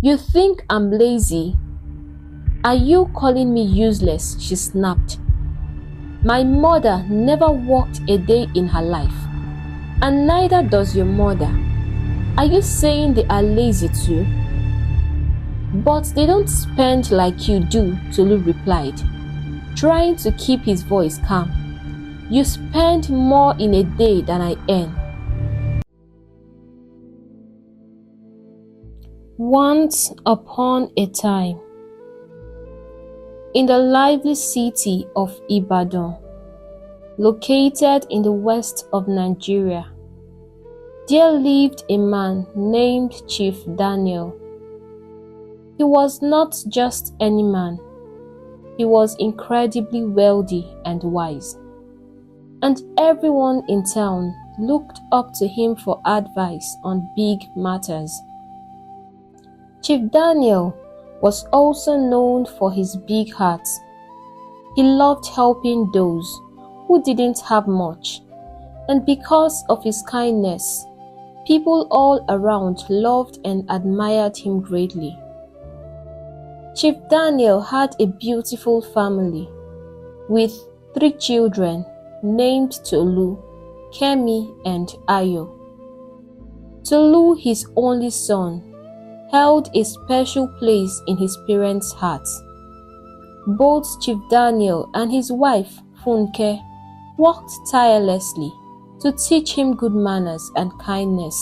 "You think I'm lazy? Are you calling me useless?" she snapped. "My mother never worked a day in her life, and neither does your mother. Are you saying they are lazy too?" "But they don't spend like you do," Tolu replied, trying to keep his voice calm. "You spend more in a day than I earn." Once upon a time, in the lively city of Ibadan, located in the west of Nigeria, there lived a man named Chief Daniel. He was not just any man. He was incredibly wealthy and wise, and everyone in town looked up to him for advice on big matters. Chief Daniel was also known for his big heart. He loved helping those who didn't have much, and because of his kindness, people all around loved and admired him greatly. Chief Daniel had a beautiful family with 3 children named Tolu, Kemi, and Ayo. Tolu, his only son, held a special place in his parents' hearts. Both Chief Daniel and his wife, Funke, worked tirelessly to teach him good manners and kindness,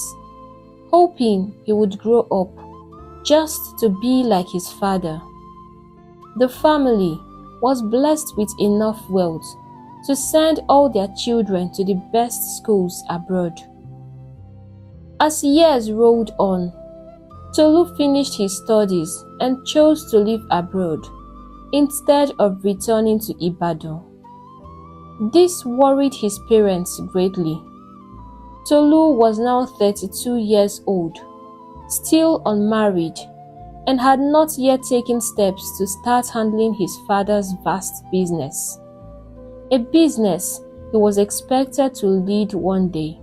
hoping he would grow up just to be like his father. The family was blessed with enough wealth to send all their children to the best schools abroad. As years rolled on, Tolu finished his studies and chose to live abroad instead of returning to Ibadan. This worried his parents greatly. Tolu was now 32 years old, still unmarried, and had not yet taken steps to start handling his father's vast business, a business he was expected to lead one day.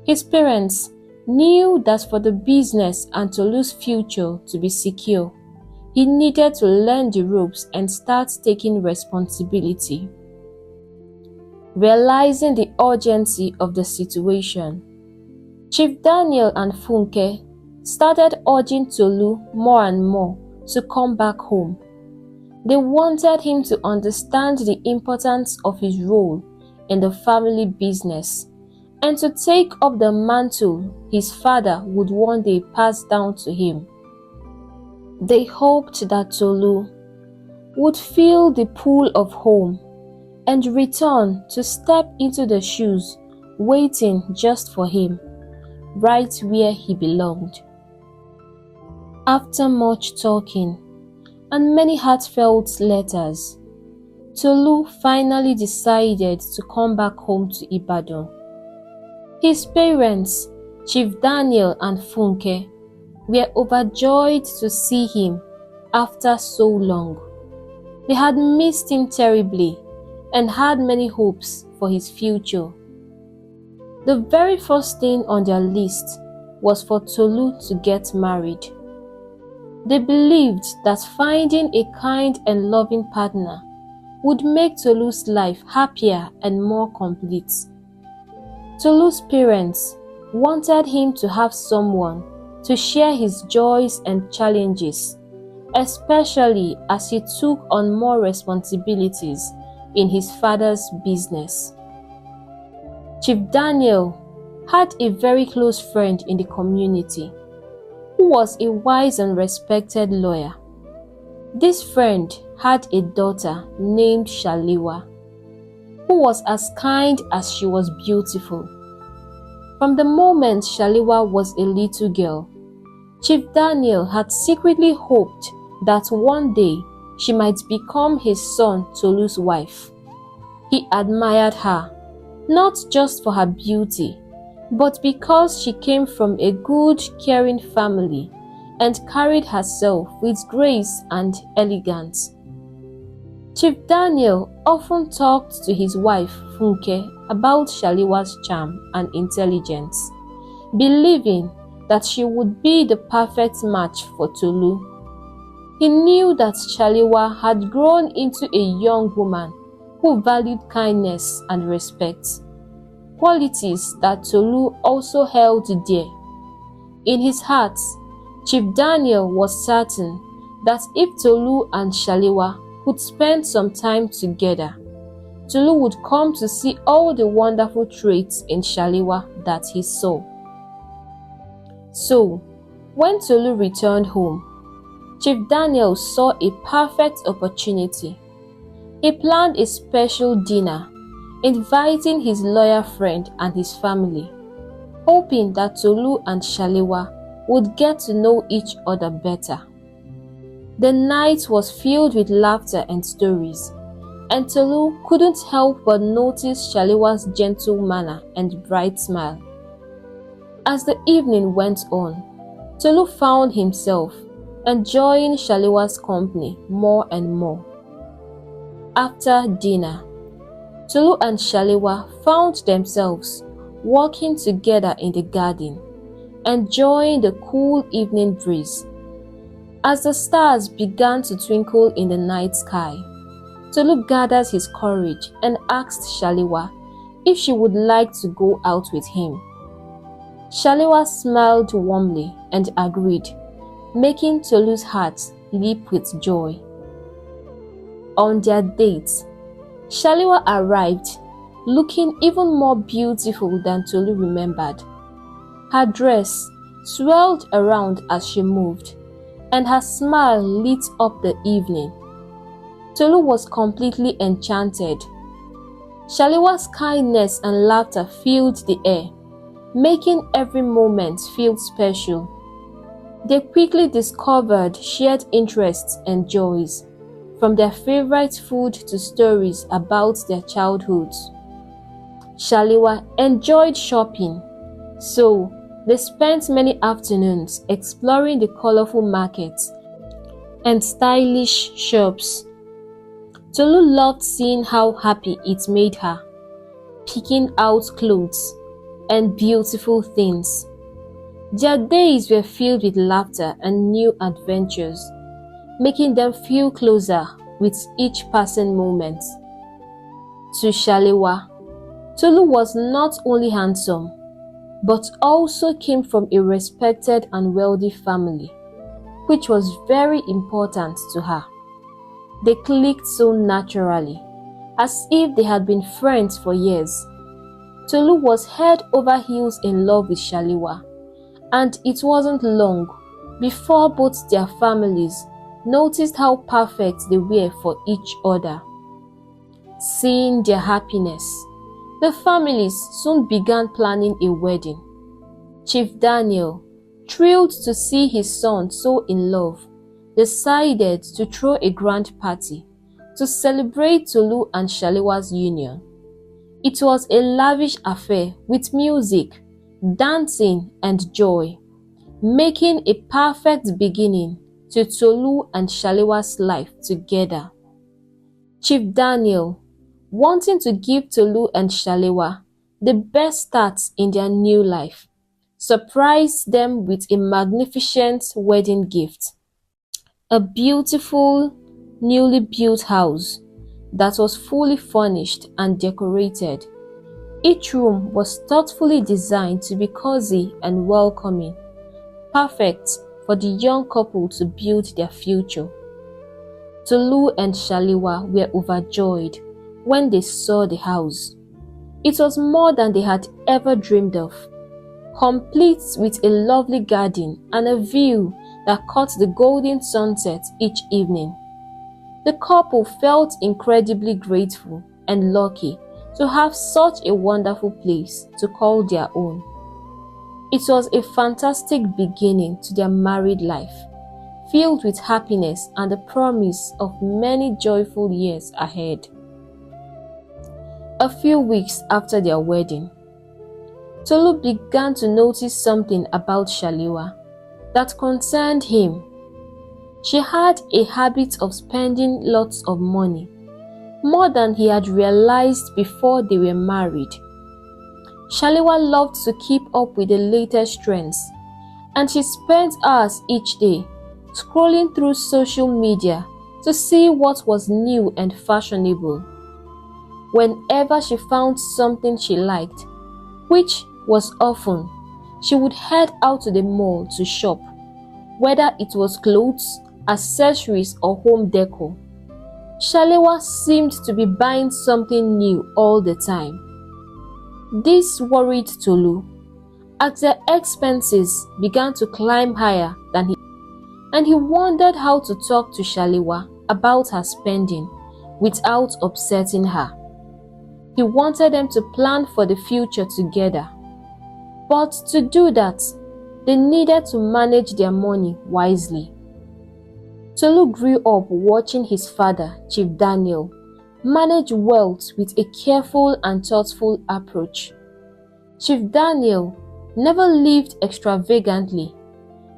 His parents knew that for the business and Tolu's future to be secure, he needed to learn the ropes and start taking responsibility. Realizing the urgency of the situation, Chief Daniel and Funke started urging Tolu more and more to come back home. They wanted him to understand the importance of his role in the family business and to take up the mantle his father would one day pass down to him. They hoped that Tolu would feel the pull of home and return to step into the shoes waiting just for him, right where he belonged. After much talking and many heartfelt letters, Tolu finally decided to come back home to Ibadan. His parents, Chief Daniel and Funke, were overjoyed to see him after so long. They had missed him terribly and had many hopes for his future. The very first thing on their list was for Tolu to get married. They believed that finding a kind and loving partner would make Tolu's life happier and more complete. Tolu's parents wanted him to have someone to share his joys and challenges, especially as he took on more responsibilities in his father's business. Chief Daniel had a very close friend in the community who was a wise and respected lawyer. This friend had a daughter named Shaliwa, who was as kind as she was beautiful. From the moment Shaliwa was a little girl, Chief Daniel had secretly hoped that one day she might become his son Tolu's wife. He admired her, not just for her beauty, but because she came from a good, caring family and carried herself with grace and elegance. Chief Daniel often talked to his wife Funke about Shaliwa's charm and intelligence, believing that she would be the perfect match for Tolu. He knew that Shaliwa had grown into a young woman who valued kindness and respect, qualities that Tolu also held dear. In his heart, Chief Daniel was certain that if Tolu and Shaliwa could spend some time together, Tolu would come to see all the wonderful traits in Shaliwa that he saw. So, when Tolu returned home, Chief Daniel saw a perfect opportunity. He planned a special dinner, inviting his lawyer friend and his family, hoping that Tolu and Shaliwa would get to know each other better. The night was filled with laughter and stories, and Tolu couldn't help but notice Shaliwa's gentle manner and bright smile. As the evening went on, Tolu found himself enjoying Shaliwa's company more and more. After dinner, Tolu and Shaliwa found themselves walking together in the garden, enjoying the cool evening breeze. As the stars began to twinkle in the night sky, Tolu gathered his courage and asked Shaliwa if she would like to go out with him. Shaliwa smiled warmly and agreed, making Tolu's heart leap with joy. On their date, Shaliwa arrived looking even more beautiful than Tolu remembered. Her dress swirled around as she moved, and her smile lit up the evening. Tolu was completely enchanted. Shaliwa's kindness and laughter filled the air, making every moment feel special. They quickly discovered shared interests and joys, from their favorite food to stories about their childhoods. Shaliwa enjoyed shopping, so they spent many afternoons exploring the colorful markets and stylish shops. Tolu loved seeing how happy it made her, picking out clothes and beautiful things. Their days were filled with laughter and new adventures, making them feel closer with each passing moment. To Shaliwa, Tolu was not only handsome, but also came from a respected and wealthy family, which was very important to her. They clicked so naturally, as if they had been friends for years. Tolu was head over heels in love with Shaliwa, and it wasn't long before both their families noticed how perfect they were for each other. Seeing their happiness, the families soon began planning a wedding. Chief Daniel, thrilled to see his son so in love, decided to throw a grand party to celebrate Tolu and Shaliwa's union. It was a lavish affair with music, dancing, and joy, making a perfect beginning to Tolu and Shaliwa's life together. Chief Daniel, wanting to give Tolu and Shaliwa the best start in their new life, surprised them with a magnificent wedding gift. A beautiful, newly built house that was fully furnished and decorated. Each room was thoughtfully designed to be cozy and welcoming, perfect for the young couple to build their future. Tolu and Shaliwa were overjoyed when they saw the house. It was more than they had ever dreamed of, complete with a lovely garden and a view that caught the golden sunset each evening. The couple felt incredibly grateful and lucky to have such a wonderful place to call their own. It was a fantastic beginning to their married life, filled with happiness and the promise of many joyful years ahead. A few weeks after their wedding, Tolu began to notice something about Shaliwa that concerned him. She had a habit of spending lots of money, more than he had realized before they were married. Shaliwa loved to keep up with the latest trends and she spent hours each day scrolling through social media to see what was new and fashionable. Whenever she found something she liked, which was often, she would head out to the mall to shop, whether it was clothes, accessories, or home decor. Shalewa seemed to be buying something new all the time. This worried Tolu, as their expenses began to climb higher than and he wondered how to talk to Shalewa about her spending without upsetting her. He wanted them to plan for the future together. But to do that, they needed to manage their money wisely. Tolu grew up watching his father, Chief Daniel, manage wealth with a careful and thoughtful approach. Chief Daniel never lived extravagantly.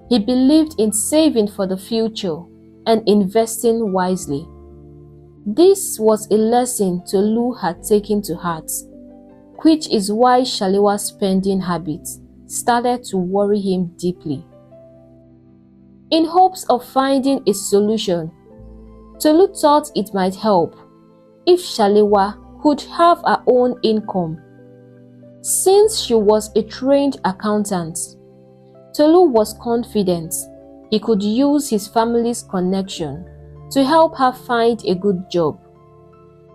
He believed in saving for the future and investing wisely. This was a lesson Tolu had taken to heart, which is why Shalewa's spending habits started to worry him deeply. In hopes of finding a solution, Tolu thought it might help if Shalewa could have her own income. Since she was a trained accountant, Tolu was confident he could use his family's connection to help her find a good job.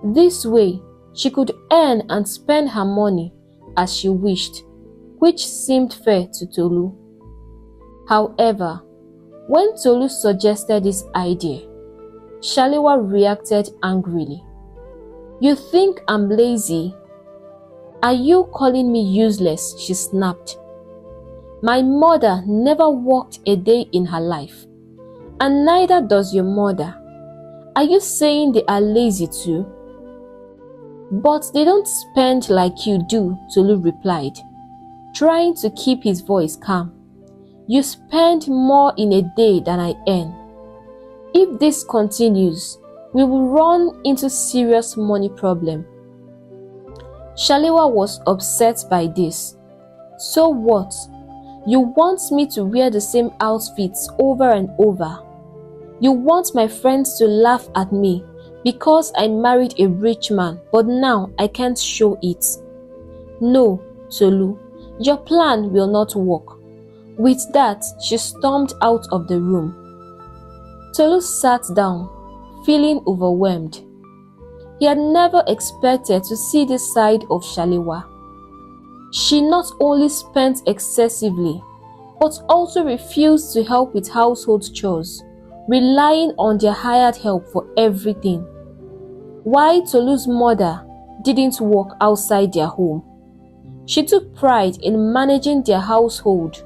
This way, she could earn and spend her money as she wished, which seemed fair to Tolu. However, when Tolu suggested this idea, Shalewa reacted angrily. "You think I'm lazy? Are you calling me useless?" she snapped. "My mother never worked a day in her life, and neither does your mother. Are you saying they are lazy too?" "But they don't spend like you do," Tolu replied, trying to keep his voice calm. "You spend more in a day than I earn. If this continues, we will run into serious money problem." Shalewa was upset by this. "So what? You want me to wear the same outfits over and over? You want my friends to laugh at me because I married a rich man, but now I can't show it. No, Tolu, your plan will not work." With that, she stormed out of the room. Tolu sat down, feeling overwhelmed. He had never expected to see this side of Shalewa. She not only spent excessively, but also refused to help with household chores, relying on their hired help for everything. Why Tolu's mother didn't work outside their home. She took pride in managing their household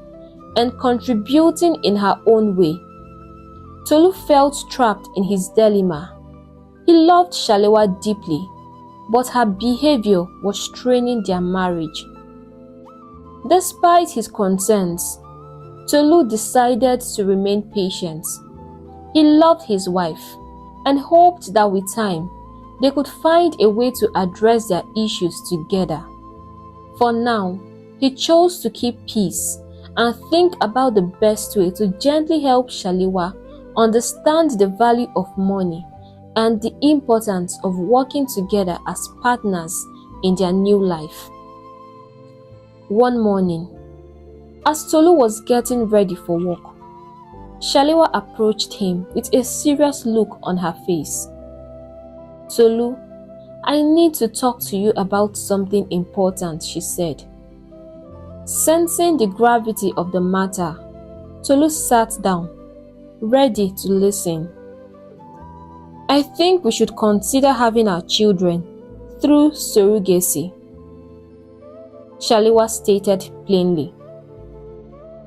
and contributing in her own way. Tolu felt trapped in his dilemma. He loved Shalewa deeply, but her behavior was straining their marriage. Despite his concerns, Tolu decided to remain patient. He loved his wife and hoped that with time, they could find a way to address their issues together. For now, he chose to keep peace and think about the best way to gently help Shalewa understand the value of money and the importance of working together as partners in their new life. One morning, as Tolu was getting ready for work, Shalewa approached him with a serious look on her face. "Tolu, I need to talk to you about something important," she said. Sensing the gravity of the matter, Tolu sat down, ready to listen. "I think we should consider having our children through surrogacy," Shalewa stated plainly.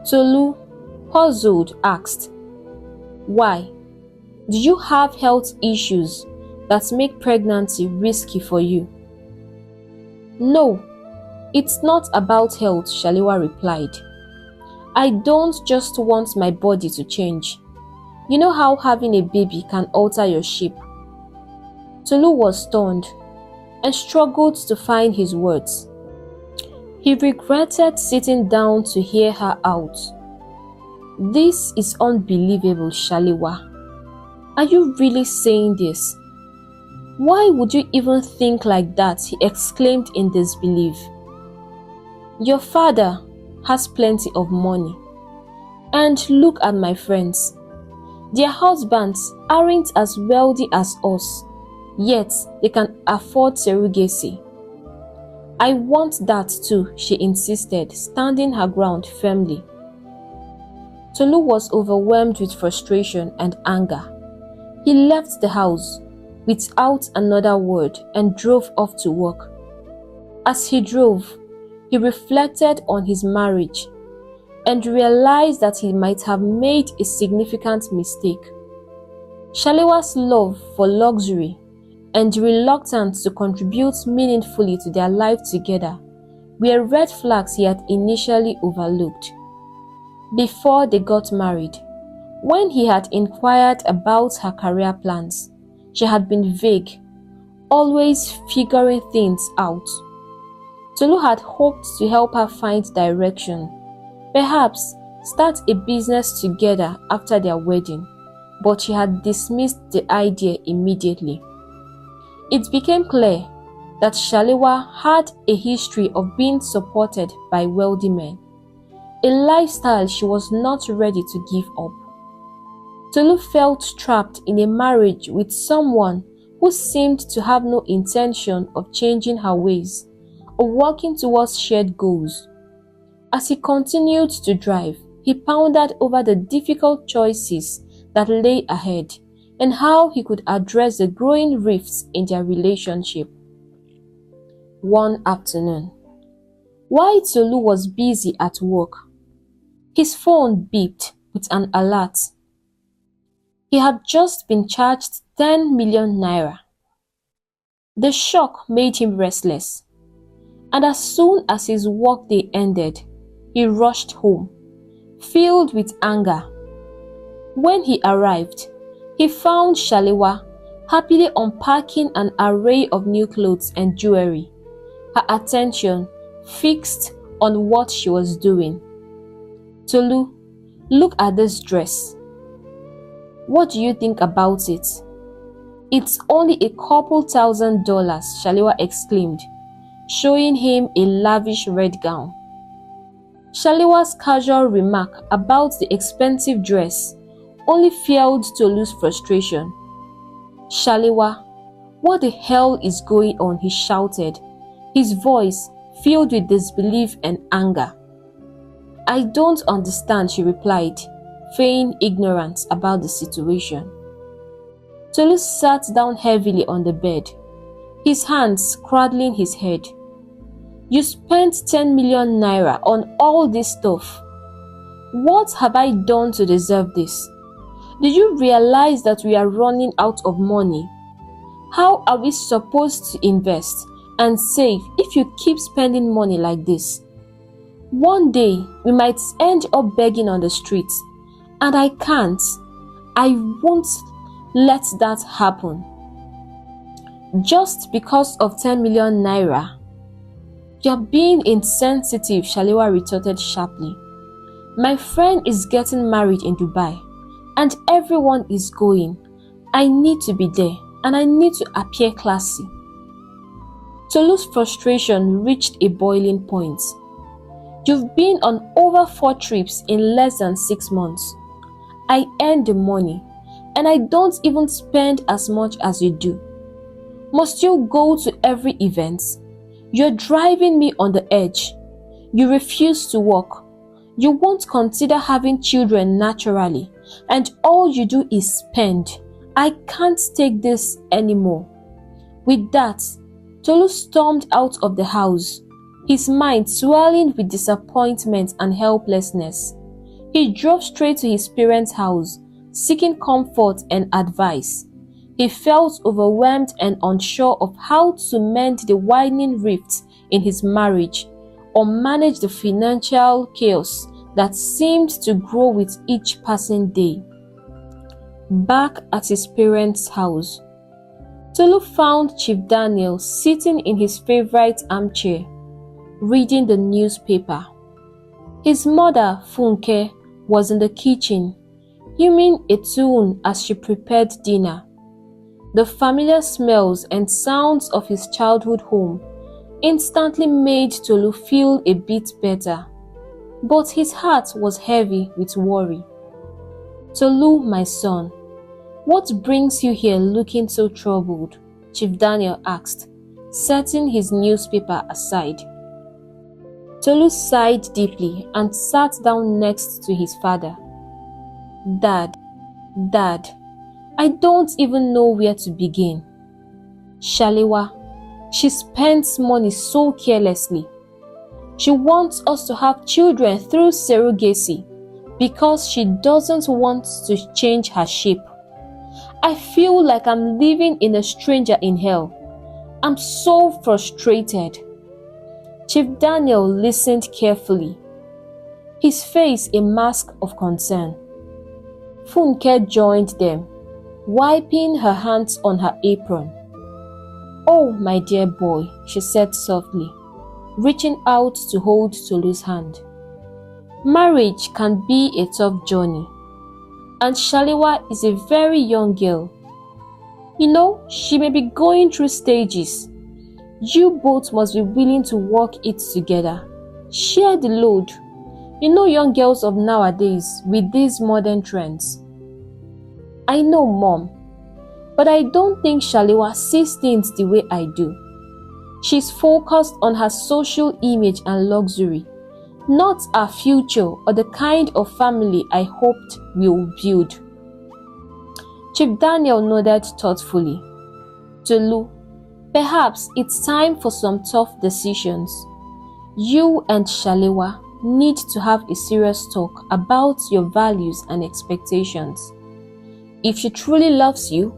Tolu, puzzled, asked, "Why? Do you have health issues that make pregnancy risky for you?" "No, it's not about health," Shalewa replied. "I don't just want my body to change. You know how having a baby can alter your shape." Tolu was stunned and struggled to find his words. He regretted sitting down to hear her out. "This is unbelievable, Shaliwa. Are you really saying this? Why would you even think like that?" he exclaimed in disbelief. "Your father has plenty of money. And look at my friends. Their husbands aren't as wealthy as us, yet they can afford surrogacy. I want that too," she insisted, standing her ground firmly. Tolu was overwhelmed with frustration and anger. He left the house without another word and drove off to work. As he drove, he reflected on his marriage and realized that he might have made a significant mistake. Shaliwa's love for luxury and reluctance to contribute meaningfully to their life together were red flags he had initially overlooked. Before they got married, when he had inquired about her career plans, she had been vague, always figuring things out. Tolu had hoped to help her find direction, perhaps start a business together after their wedding, but she had dismissed the idea immediately. It became clear that Shaliwa had a history of being supported by wealthy men, a lifestyle she was not ready to give up. Tolu felt trapped in a marriage with someone who seemed to have no intention of changing her ways or working towards shared goals. As he continued to drive, he pondered over the difficult choices that lay ahead and how he could address the growing rifts in their relationship. One afternoon, while Tolu was busy at work, his phone beeped with an alert. He had just been charged 10 million naira. The shock made him restless, and as soon as his workday ended, he rushed home, filled with anger. When he arrived, he found Shaliwa happily unpacking an array of new clothes and jewelry, her attention fixed on what she was doing. "Tolu, look at this dress. What do you think about it?" "It's only a couple $1,000s, Shaliwa exclaimed, showing him a lavish red gown. Shaliwa's casual remark about the expensive dress only fueled Tolu's frustration. "Shaliwa, what the hell is going on?" he shouted, his voice filled with disbelief and anger. "I don't understand," she replied, feigning ignorance about the situation. Tolu sat down heavily on the bed, his hands cradling his head. "You spent 10 million naira on all this stuff. What have I done to deserve this? Did you realize that we are running out of money? How are we supposed to invest and save if you keep spending money like this? One day, we might end up begging on the streets, and I won't let that happen. Just because of 10 million naira? You're being insensitive," Shaliwa retorted sharply. "My friend is getting married in Dubai, and everyone is going. I need to be there, and I need to appear classy." Tolu's frustration reached a boiling point. "You've been on over 4 trips in less than 6 months. I earn the money, and I don't even spend as much as you do. Must you go to every event? You're driving me on the edge. You refuse to work. You won't consider having children naturally, and all you do is spend. I can't take this anymore." With that, Tolu stormed out of the house, his mind swelling with disappointment and helplessness. He drove straight to his parents' house, seeking comfort and advice. He felt overwhelmed and unsure of how to mend the widening rifts in his marriage or manage the financial chaos that seemed to grow with each passing day. Back at his parents' house, Tolu found Chief Daniel sitting in his favorite armchair, reading the newspaper. His mother, Funke, was in the kitchen, humming a tune as she prepared dinner. The familiar smells and sounds of his childhood home instantly made Tolu feel a bit better, but his heart was heavy with worry. "Tolu, my son, what brings you here looking so troubled?" Chief Daniel asked, setting his newspaper aside. Tolu sighed deeply and sat down next to his father. Dad, I don't even know where to begin. Shalewa, she spends money so carelessly. She wants us to have children through surrogacy because she doesn't want to change her shape. I feel like I'm living in a stranger in hell. I'm so frustrated. Chief Daniel listened carefully, his face a mask of concern. Funke joined them, wiping her hands on her apron. "Oh, my dear boy," she said softly, reaching out to hold Tolu's hand. "Marriage can be a tough journey, and Shalewa is a very young girl. You know, she may be going through stages. You both must be willing to work it together. Share the load. You know young girls of nowadays with these modern trends." "I know, Mom, but I don't think Shalewa sees things the way I do. She's focused on her social image and luxury, not our future or the kind of family I hoped we would build." Chief Daniel nodded thoughtfully. "Tolu, perhaps it's time for some tough decisions. You and Shalewa need to have a serious talk about your values and expectations. If she truly loves you,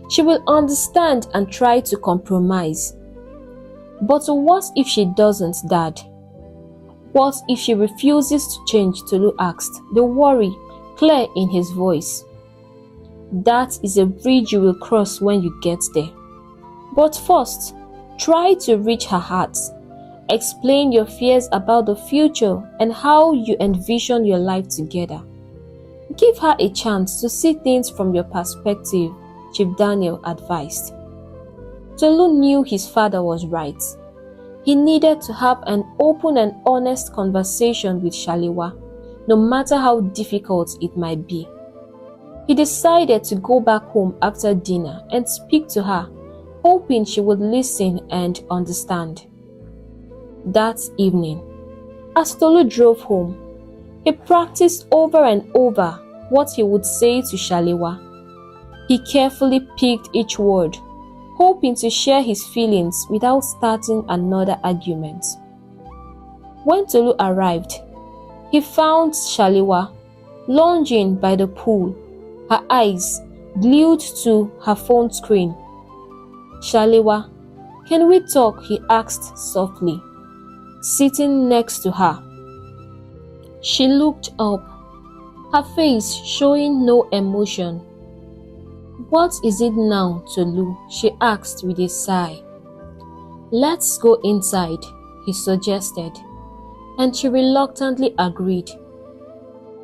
she will understand and try to compromise. But what if she doesn't, Dad? What if she refuses to change?" Tolu asked, the worry clear in his voice. "That is a bridge you will cross when you get there. But first, try to reach her heart. Explain your fears about the future and how you envision your life together. Give her a chance to see things from your perspective," Chief Daniel advised. Tolu knew his father was right. He needed to have an open and honest conversation with Shalewa, no matter how difficult it might be. He decided to go back home after dinner and speak to her, hoping she would listen and understand. That evening, as Tolu drove home, he practiced over and over what he would say to Shalewa. He carefully picked each word, hoping to share his feelings without starting another argument. When Tolu arrived, he found Shalewa lounging by the pool, her eyes glued to her phone screen. "Shalewa, can we talk?" he asked softly, sitting next to her. She looked up, her face showing no emotion. "What is it now, Tolu?" she asked with a sigh. "Let's go inside," he suggested, and she reluctantly agreed.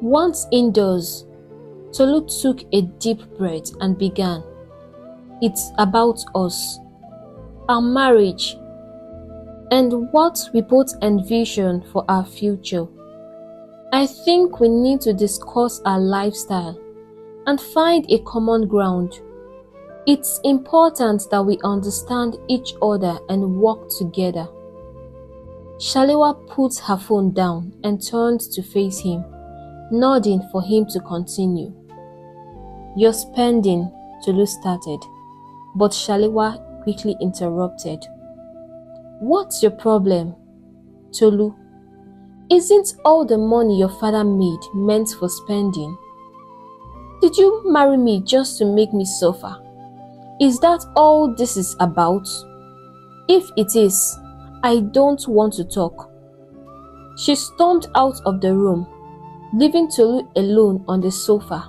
Once indoors, Tolu took a deep breath and began. "It's about us, our marriage, and what we both envision for our future. I think we need to discuss our lifestyle and find a common ground. It's important that we understand each other and work together." Shalewa put her phone down and turned to face him, nodding for him to continue. "You're spending," Tolu started, but Shalewa quickly interrupted. "What's your problem, Tolu? Isn't all the money your father made meant for spending? Did you marry me just to make me suffer? Is that all this is about? If it is, I don't want to talk." She stormed out of the room, leaving Tolu alone on the sofa,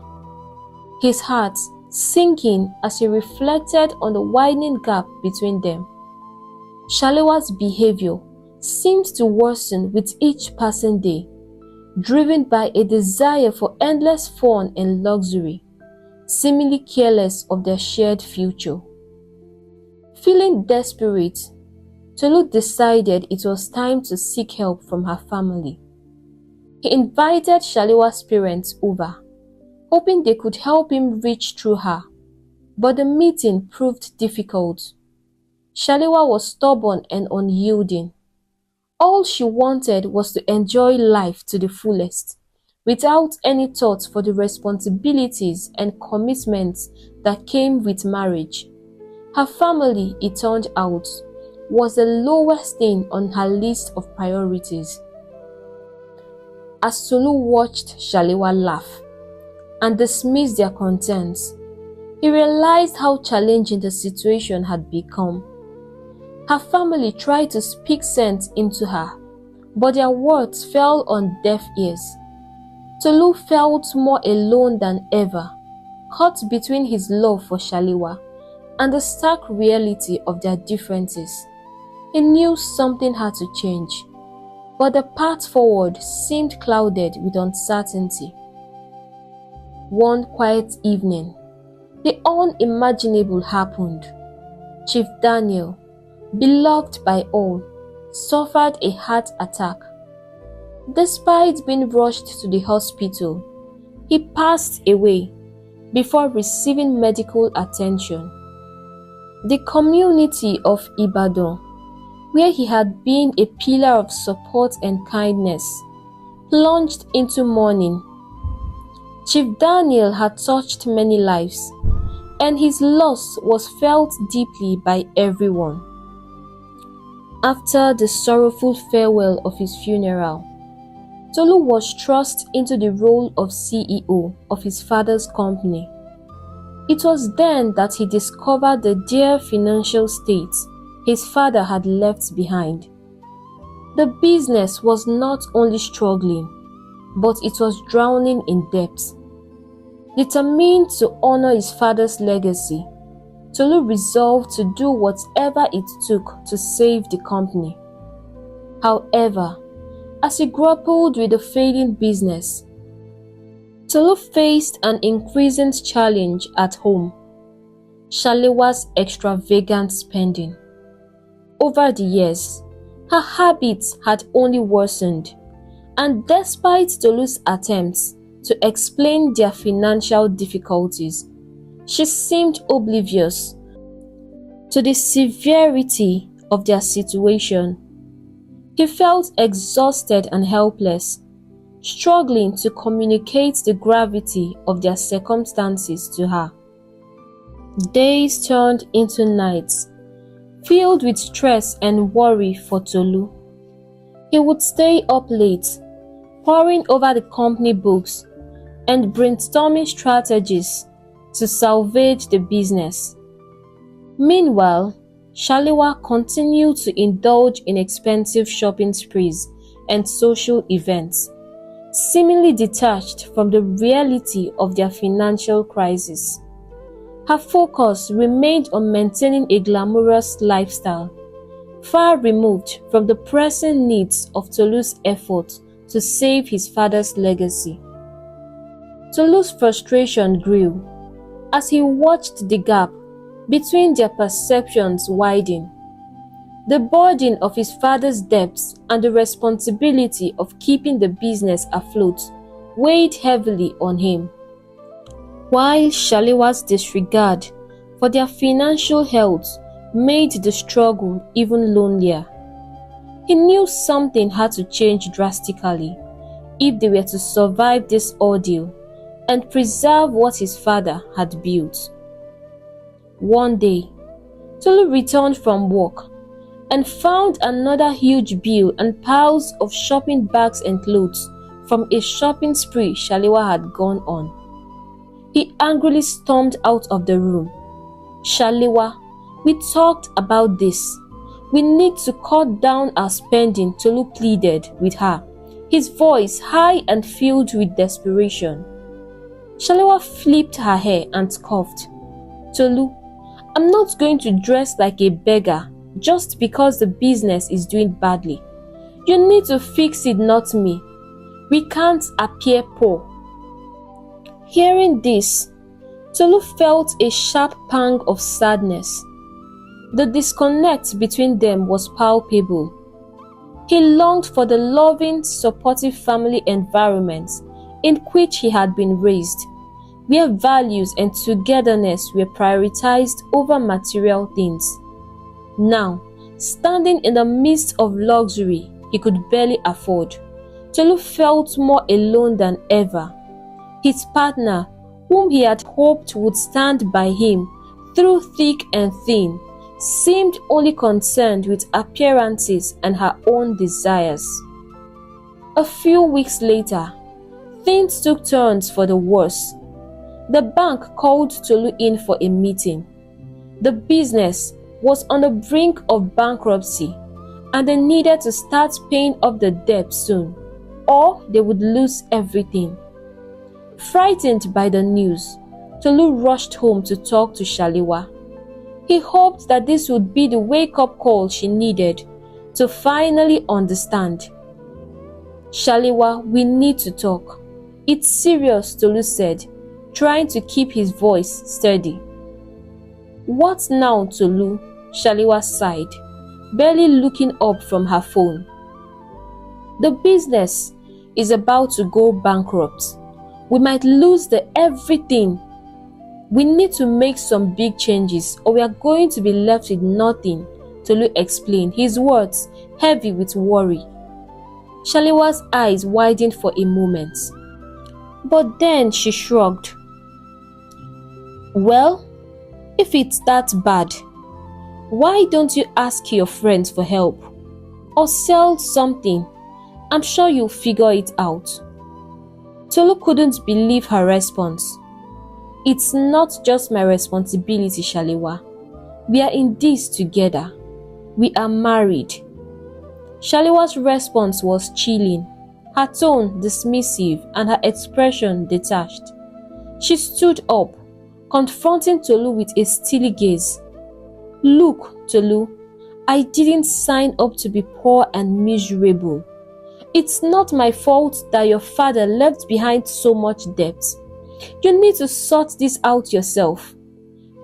his heart sinking as he reflected on the widening gap between them. Shalewa's behavior seemed to worsen with each passing day, driven by a desire for endless fun and luxury, seemingly careless of their shared future. Feeling desperate, Tolu decided it was time to seek help from her family. He invited Shaliwa's parents over, hoping they could help him reach through her, but the meeting proved difficult. Shaliwa was stubborn and unyielding. All she wanted was to enjoy life to the fullest, without any thought for the responsibilities and commitments that came with marriage. Her family, it turned out, was the lowest thing on her list of priorities. As Tolu watched Shaliwa laugh and dismiss their concerns, he realized how challenging the situation had become. Her family tried to speak sense into her, but their words fell on deaf ears. Tolu felt more alone than ever, caught between his love for Shaliwa and the stark reality of their differences. He knew something had to change, but the path forward seemed clouded with uncertainty. One quiet evening, the unimaginable happened. Chief Daniel, beloved by all, suffered a heart attack. Despite being rushed to the hospital, he passed away before receiving medical attention. The community of Ibadan, where he had been a pillar of support and kindness, plunged into mourning. Chief Daniel had touched many lives, and his loss was felt deeply by everyone. After the sorrowful farewell of his funeral, Tolu was thrust into the role of CEO of his father's company. It was then that he discovered the dire financial state his father had left behind. The business was not only struggling, but it was drowning in debt. Determined to honor his father's legacy, Tolu resolved to do whatever it took to save the company. However, as he grappled with the failing business, Tolu faced an increasing challenge at home: Shaliwa's extravagant spending. Over the years, her habits had only worsened, and despite Tolu's attempts to explain their financial difficulties, she seemed oblivious to the severity of their situation. He felt exhausted and helpless, struggling to communicate the gravity of their circumstances to her. Days turned into nights, filled with stress and worry for Tolu. He would stay up late, poring over the company books and brainstorming strategies to salvage the business. Meanwhile, Shaliwa continued to indulge in expensive shopping sprees and social events, seemingly detached from the reality of their financial crisis. Her focus remained on maintaining a glamorous lifestyle, far removed from the pressing needs of Tolu's effort to save his father's legacy. Tolu's frustration grew as he watched the gap between their perceptions widen. The burden of his father's debts and the responsibility of keeping the business afloat weighed heavily on him, while Shaliwa's disregard for their financial health made the struggle even lonelier. He knew something had to change drastically if they were to survive this ordeal and preserve what his father had built. One day, Tolu returned from work and found another huge bill and piles of shopping bags and clothes from a shopping spree Shaliwa had gone on. He angrily stormed out of the room. "Shaliwa, we talked about this. We need to cut down our spending," Tolu pleaded with her, his voice high and filled with desperation. Shaliwa flipped her hair and scoffed. "Tolu, I'm not going to dress like a beggar just because the business is doing badly. You need to fix it, not me. We can't appear poor." Hearing this, Tolu felt a sharp pang of sadness. The disconnect between them was palpable. He longed for the loving, supportive family environment in which he had been raised, where values and togetherness were prioritized over material things. Now, standing in the midst of luxury he could barely afford, Tolu felt more alone than ever. His partner, whom he had hoped would stand by him through thick and thin, seemed only concerned with appearances and her own desires. A few weeks later, things took turns for the worse. The bank called Tolu in for a meeting. The business was on the brink of bankruptcy, and they needed to start paying off the debt soon, or they would lose everything. Frightened by the news, Tolu rushed home to talk to Shaliwa. He hoped that this would be the wake-up call she needed to finally understand. "Shaliwa, we need to talk. It's serious," Tolu said, trying to keep his voice steady. "What now, Tolu?" Shaliwa sighed, barely looking up from her phone. "The business is about to go bankrupt. We might lose everything. We need to make some big changes or we are going to be left with nothing," Tolu explained, his words heavy with worry. Shaliwa's eyes widened for a moment, but then she shrugged. "Well, if it's that bad, why don't you ask your friends for help? Or sell something? I'm sure you'll figure it out." Tolu couldn't believe her response. "It's not just my responsibility, Shaliwa. We are in this together. We are married." Shaliwa's response was chilling, her tone dismissive and her expression detached. She stood up, confronting Tolu with a steely gaze. "Look, Tolu, I didn't sign up to be poor and miserable. It's not my fault that your father left behind so much debt. You need to sort this out yourself."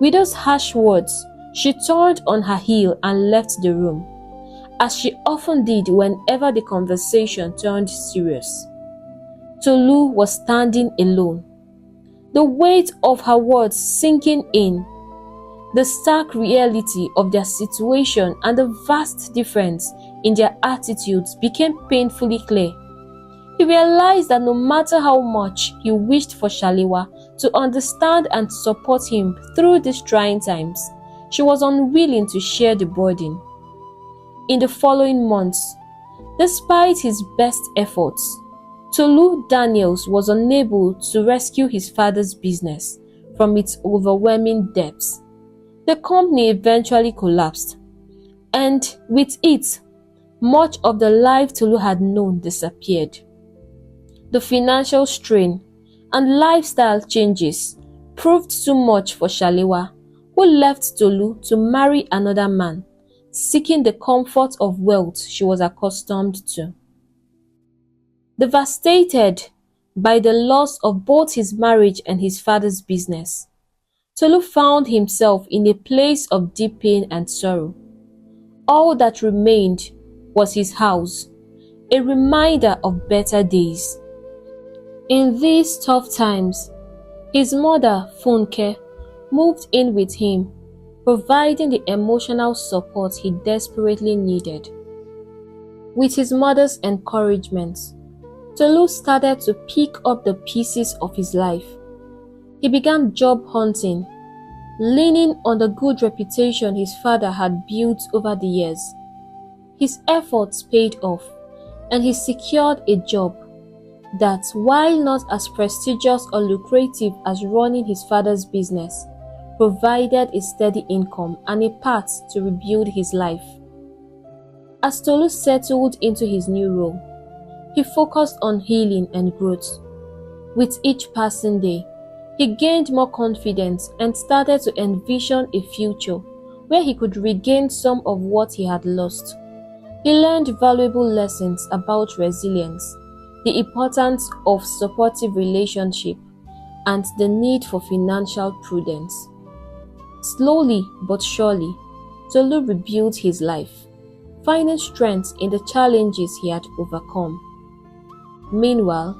With those harsh words, she turned on her heel and left the room, as she often did whenever the conversation turned serious. Tolu was standing alone, the weight of her words sinking in. The stark reality of their situation and the vast difference in their attitudes became painfully clear. He realized that no matter how much he wished for Shaliwa to understand and support him through these trying times, she was unwilling to share the burden. In the following months, despite his best efforts, Tolu Daniels was unable to rescue his father's business from its overwhelming debts. The company eventually collapsed, and with it, much of the life Tolu had known disappeared. The financial strain and lifestyle changes proved too much for Shaliwa, who left Tolu to marry another man, seeking the comfort of wealth she was accustomed to. Devastated by the loss of both his marriage and his father's business, Tolu found himself in a place of deep pain and sorrow. All that remained was his house, a reminder of better days. In these tough times, his mother, Funke, moved in with him, providing the emotional support he desperately needed. With his mother's encouragement, Tolu started to pick up the pieces of his life. He began job hunting, leaning on the good reputation his father had built over the years. His efforts paid off, and he secured a job that, while not as prestigious or lucrative as running his father's business, provided a steady income and a path to rebuild his life. As Tolu settled into his new role, he focused on healing and growth. With each passing day, he gained more confidence and started to envision a future where he could regain some of what he had lost. He learned valuable lessons about resilience, the importance of supportive relationship, and the need for financial prudence. Slowly but surely, Tolu rebuilt his life, finding strength in the challenges he had overcome. Meanwhile,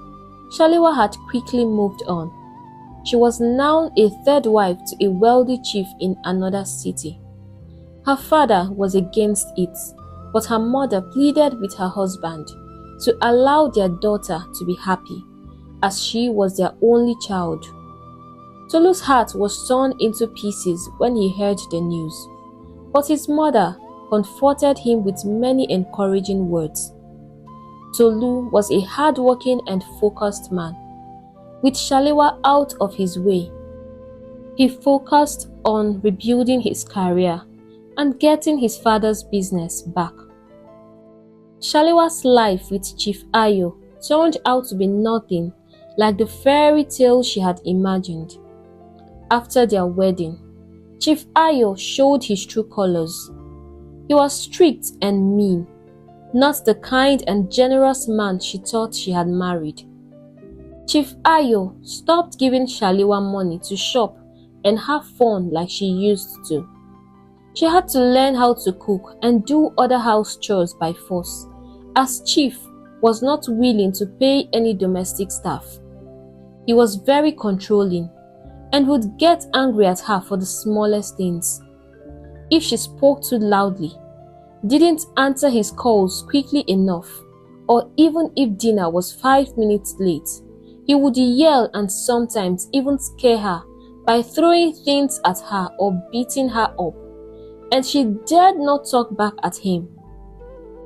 Shaliwa had quickly moved on. She was now a third wife to a wealthy chief in another city. Her father was against it, but her mother pleaded with her husband to allow their daughter to be happy, as she was their only child. Tolu's heart was torn into pieces when he heard the news, but his mother comforted him with many encouraging words. Tolu was a hard-working and focused man. With Shaliwa out of his way, he focused on rebuilding his career and getting his father's business back. Shaliwa's life with Chief Ayo turned out to be nothing like the fairy tale she had imagined. After their wedding, Chief Ayo showed his true colors. He was strict and mean, not the kind and generous man she thought she had married. Chief Ayo stopped giving Shaliwa money to shop and have fun like she used to. She had to learn how to cook and do other house chores by force, as Chief was not willing to pay any domestic staff. He was very controlling and would get angry at her for the smallest things. If she spoke too loudly, didn't answer his calls quickly enough, or even if dinner was 5 minutes late, he would yell and sometimes even scare her by throwing things at her or beating her up, and she dared not talk back at him.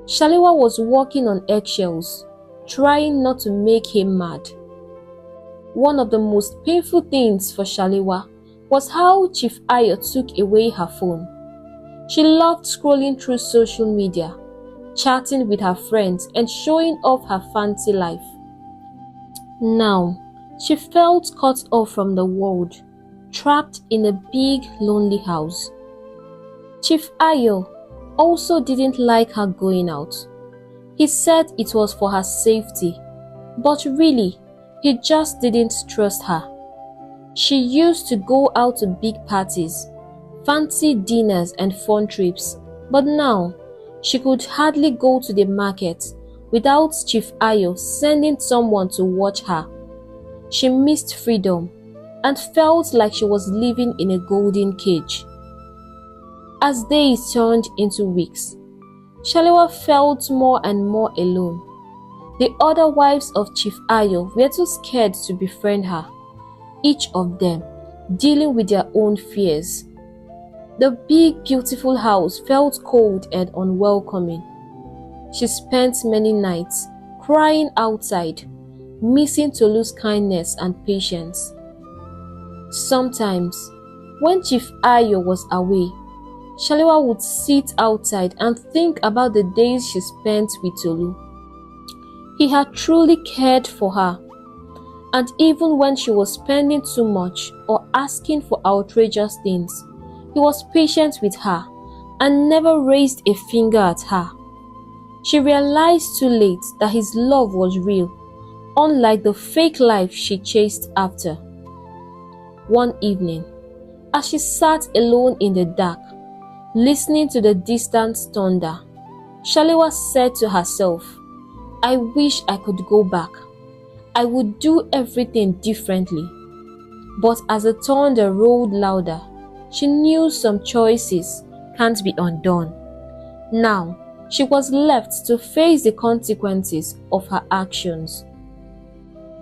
Shaliwa was walking on eggshells, trying not to make him mad. One of the most painful things for Shaliwa was how Chief Ayo took away her phone. She loved scrolling through social media, chatting with her friends and showing off her fancy life. Now, she felt cut off from the world, trapped in a big, lonely house. Chief Ayo also didn't like her going out. He said it was for her safety, but really, he just didn't trust her. She used to go out to big parties, fancy dinners and fun trips, but now she could hardly go to the market without Chief Ayo sending someone to watch her. She missed freedom and felt like she was living in a golden cage. As days turned into weeks, Shaliwa felt more and more alone. The other wives of Chief Ayo were too scared to befriend her, each of them dealing with their own fears. The big, beautiful house felt cold and unwelcoming. She spent many nights crying outside, missing Tolu's kindness and patience. Sometimes, when Chief Ayo was away, Shaliwa would sit outside and think about the days she spent with Tolu. He had truly cared for her, and even when she was spending too much or asking for outrageous things, he was patient with her and never raised a finger at her. She realized too late that his love was real, unlike the fake life she chased after. One evening, as she sat alone in the dark, listening to the distant thunder, Shaliwa said to herself, "I wish I could go back. I would do everything differently." But as the thunder rolled louder, she knew some choices can't be undone. Now, she was left to face the consequences of her actions.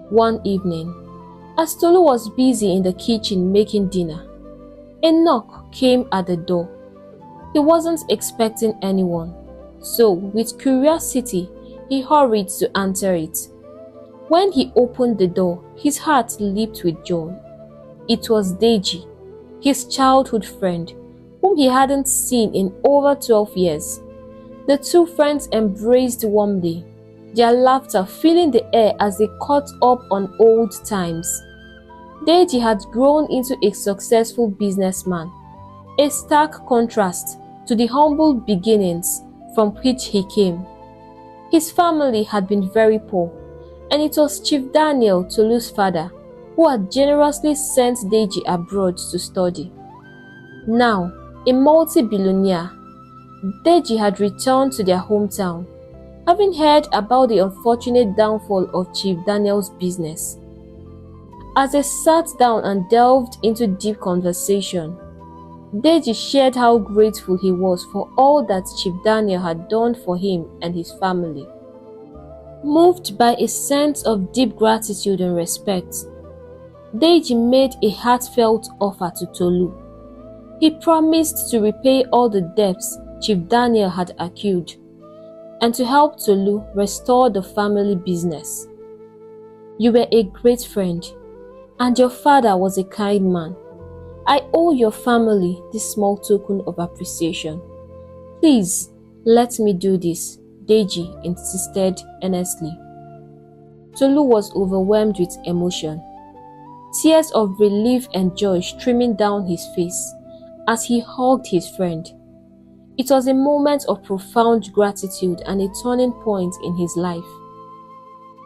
One evening, as Tolu was busy in the kitchen making dinner, a knock came at the door. He wasn't expecting anyone, so with curiosity, he hurried to answer it. When he opened the door, his heart leaped with joy. It was Deji, his childhood friend, whom he hadn't seen in over 12 years. The two friends embraced warmly, their laughter filling the air as they caught up on old times. Deji had grown into a successful businessman, a stark contrast to the humble beginnings from which he came. His family had been very poor, and it was Chief Daniel, Tolu's father, who had generously sent Deji abroad to study. Now, a multi-billionaire, Deji had returned to their hometown, having heard about the unfortunate downfall of Chief Daniel's business. As they sat down and delved into deep conversation, Deji shared how grateful he was for all that Chief Daniel had done for him and his family. Moved by a sense of deep gratitude and respect, Deji made a heartfelt offer to Tolu. He promised to repay all the debts Chief Daniel had accrued and to help Tolu restore the family business. "You were a great friend, and your father was a kind man. I owe your family this small token of appreciation. Please, let me do this," Deji insisted earnestly. Tolu was overwhelmed with emotion, tears of relief and joy streaming down his face as he hugged his friend. It was a moment of profound gratitude and a turning point in his life.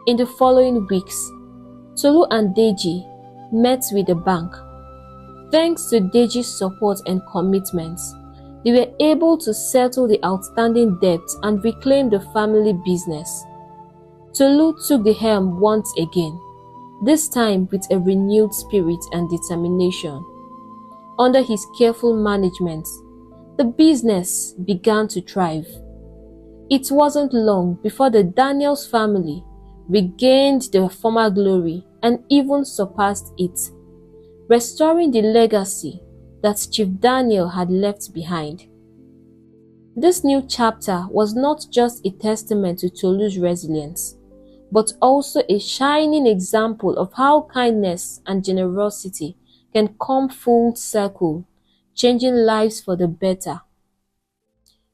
In the following weeks, Tolu and Deji met with the bank. Thanks to Deji's support and commitment, they were able to settle the outstanding debts and reclaim the family business. Tolu took the helm once again, this time with a renewed spirit and determination. Under his careful management, the business began to thrive. It wasn't long before the Daniels family regained their former glory and even surpassed it, restoring the legacy that Chief Daniel had left behind. This new chapter was not just a testament to Tolu's resilience, but also a shining example of how kindness and generosity can come full circle, changing lives for the better.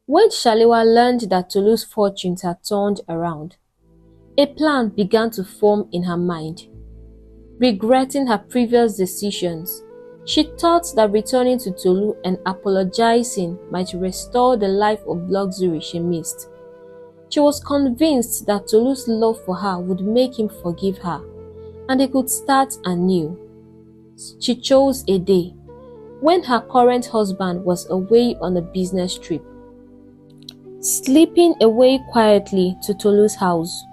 When Shaliwa learned that Tolu's fortunes had turned around, a plan began to form in her mind. Regretting her previous decisions, she thought that returning to Tolu and apologizing might restore the life of luxury she missed. She was convinced that Tolu's love for her would make him forgive her, and they could start anew. She chose a day when her current husband was away on a business trip. Slipping away quietly to Tolu's house,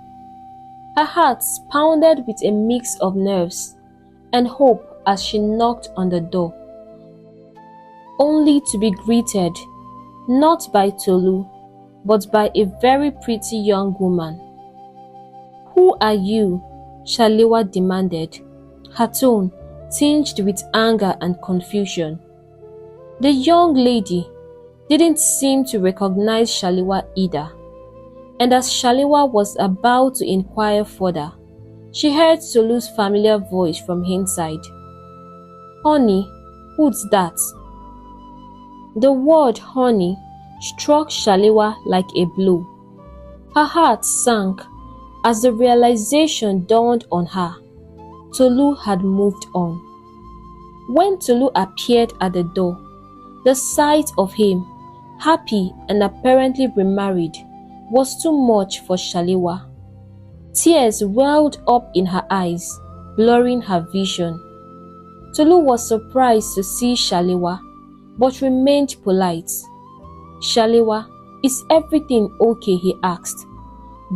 her heart pounded with a mix of nerves and hope as she knocked on the door, only to be greeted not by Tolu, but by a very pretty young woman. "Who are you?" Shaliwa demanded, her tone tinged with anger and confusion. The young lady didn't seem to recognize Shaliwa either, and as Shaliwa was about to inquire further, she heard Tolu's familiar voice from inside. "Honey, who's that?" The word honey struck Shaliwa like a blow. Her heart sank as the realization dawned on her. Tolu had moved on. When Tolu appeared at the door, the sight of him, happy and apparently remarried, was too much for Shaliwa. Tears welled up in her eyes, blurring her vision. Tolu was surprised to see Shaliwa, but remained polite. "Shaliwa, is everything okay?" he asked,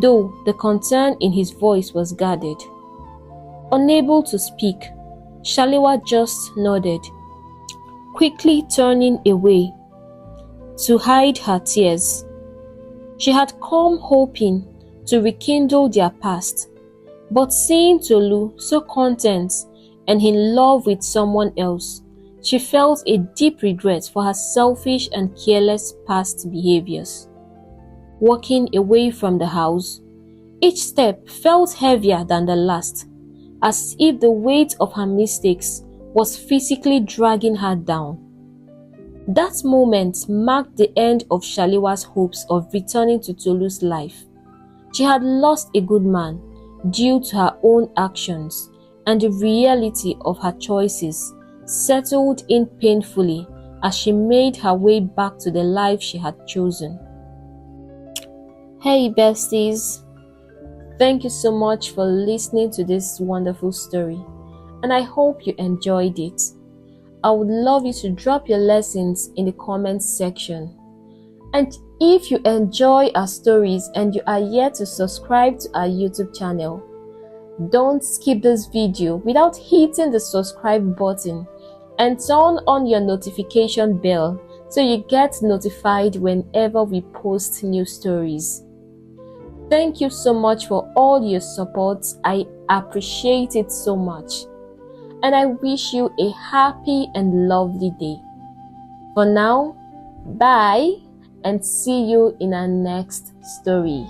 though the concern in his voice was guarded. Unable to speak, Shaliwa just nodded, quickly turning away to hide her tears. She had come hoping to rekindle their past, but seeing Tolu so content and in love with someone else, she felt a deep regret for her selfish and careless past behaviors. Walking away from the house, each step felt heavier than the last, as if the weight of her mistakes was physically dragging her down. That moment marked the end of Shaliwa's hopes of returning to Tolu's life. She had lost a good man due to her own actions, and the reality of her choices settled in painfully as she made her way back to the life she had chosen. Hey besties, Thank you so much for listening to this wonderful story, and I hope you enjoyed it. I would love you to drop your lessons in the comments section. And if you enjoy our stories and you are yet to subscribe to our YouTube channel, don't skip this video without hitting the subscribe button and turn on your notification bell so you get notified whenever we post new stories. Thank you so much for all your support. I appreciate it so much. And I wish you a happy and lovely day. For now, bye and see you in our next story.